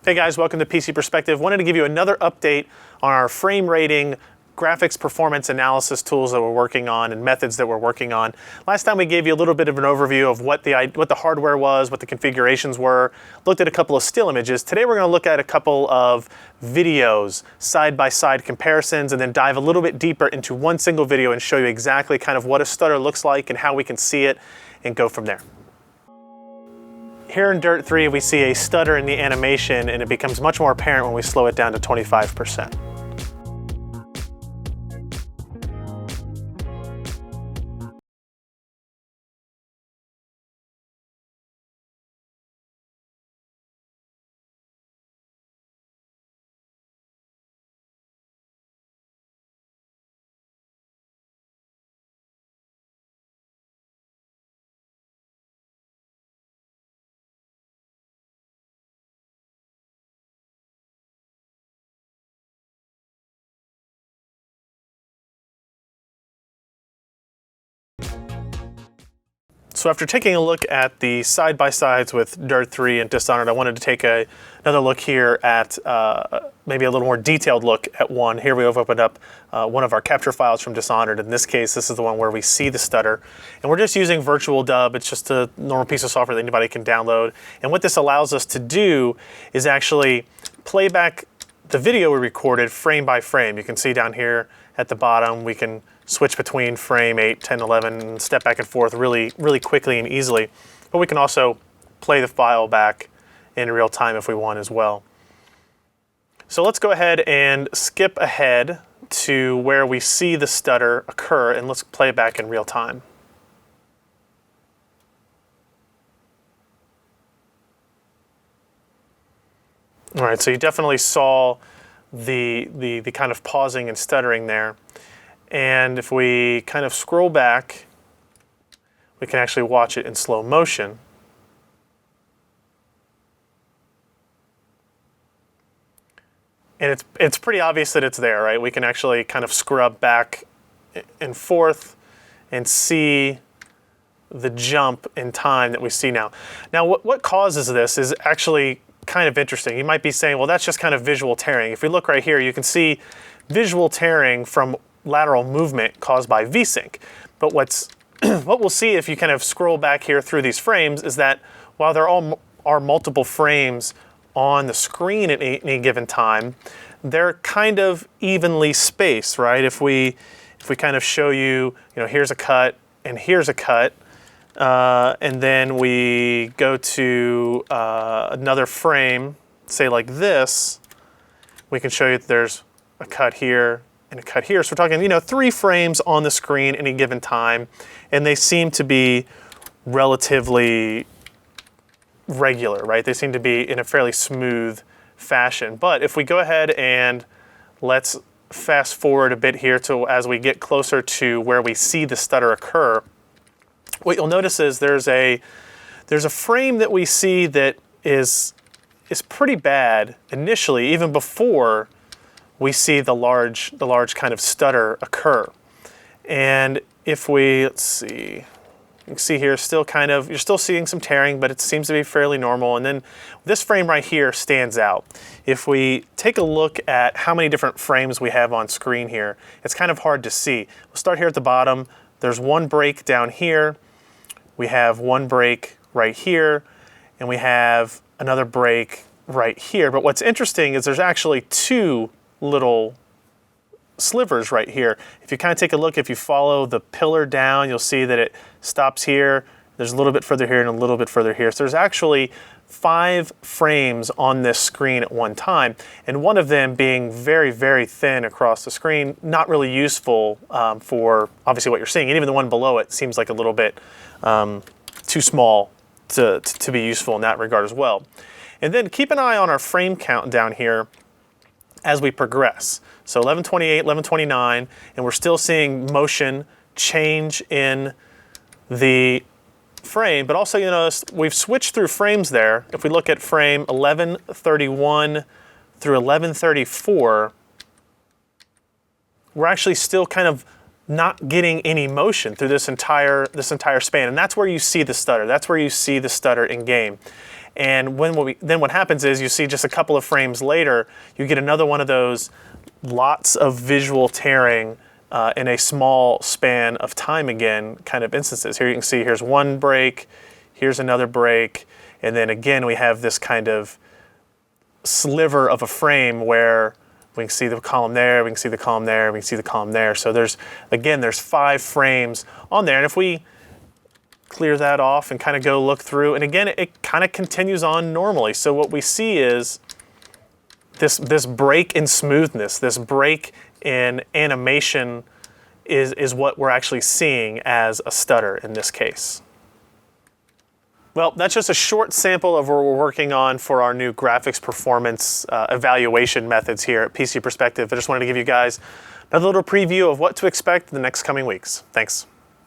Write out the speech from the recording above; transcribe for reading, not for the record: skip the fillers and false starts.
Hey guys, welcome to PC Perspective. Wanted to give you another update on our frame rating, graphics performance analysis tools that we're working on and methods that we're working on. Last time we gave you a little bit of an overview of what the hardware was, what the configurations were, looked at a couple of still images. Today we're going to look at a couple of videos, side-by-side comparisons, and then dive a little bit deeper into one single video and show you exactly kind of what a stutter looks like and how we can see it and go from there. Here in Dirt 3 we see a stutter in the animation, and it becomes much more apparent when we slow it down to 25%. So after taking a look at the side-by-sides with Dirt 3 and Dishonored, I wanted to take another look here at maybe a little more detailed look at one. Here we have opened up one of our capture files from Dishonored. In this case, this is the one where we see the stutter. And we're just using Virtual Dub. It's just a normal piece of software that anybody can download. And what this allows us to do is actually play back the video we recorded frame by frame. You can see down here at the bottom, we can switch between frame 8, 10, 11, and step back and forth really quickly and easily. But we can also play the file back in real time if we want as well. So let's go ahead and skip ahead to where we see the stutter occur, and let's play it back in real time. All right, so you definitely saw the kind of pausing and stuttering there. And if we kind of scroll back, we can actually watch it in slow motion. And it's pretty obvious that it's there, right? We can actually kind of scrub back and forth and see the jump in time that we see now. Now, what causes this is actually kind of interesting. You might be saying, well, that's just kind of visual tearing. If we look right here, you can see visual tearing from lateral movement caused by VSync. But what we'll see if you kind of scroll back here through these frames is that while there are multiple frames on the screen at any given time, they're kind of evenly spaced, right? If we kind of show you, here's a cut and here's a cut, and then we go to another frame, say like this, we can show you that there's a cut here and a cut here. So we're talking, 3 frames on the screen any given time, and they seem to be relatively regular, right? They seem to be in a fairly smooth fashion. But if we go ahead and let's fast forward a bit here to as we get closer to where we see the stutter occur, what you'll notice is there's a frame that we see that is pretty bad initially, even before we see the large kind of stutter occur. And if let's see, you can see here you're still seeing some tearing, but it seems to be fairly normal. And then this frame right here stands out. If we take a look at how many different frames we have on screen here, it's kind of hard to see. We'll start here at the bottom. There's one break down here. We have one break right here, and we have another break right here. But what's interesting is there's actually 2 little slivers right here. If you kind of take a look, if you follow the pillar down, you'll see that it stops here. There's a little bit further here and a little bit further here. So there's actually 5 frames on this screen at one time, and one of them being very, very thin across the screen, not really useful for obviously what you're seeing. And even the one below it seems like a little bit too small to be useful in that regard as well. And then keep an eye on our frame count down here as we progress. So 1128, 1129, and we're still seeing motion change in the frame, but also notice we've switched through frames there. If we look at frame 1131 through 1134, we're actually still kind of not getting any motion through this entire span, and that's where you see the stutter. That's where you see the stutter in game. And then what happens is you see just a couple of frames later, you get another one of those lots of visual tearing in a small span of time again kind of instances. Here you can see here's one break, here's another break, and then again we have this kind of sliver of a frame where we can see the column there, we can see the column there, we can see the column there. So there's 5 frames on there. And if we clear that off and kind of go look through, and again, it kind of continues on normally. So what we see is this break in smoothness, this break in animation is what we're actually seeing as a stutter in this case. Well, that's just a short sample of what we're working on for our new graphics performance evaluation methods here at PC Perspective. I just wanted to give you guys another little preview of what to expect in the next coming weeks. Thanks.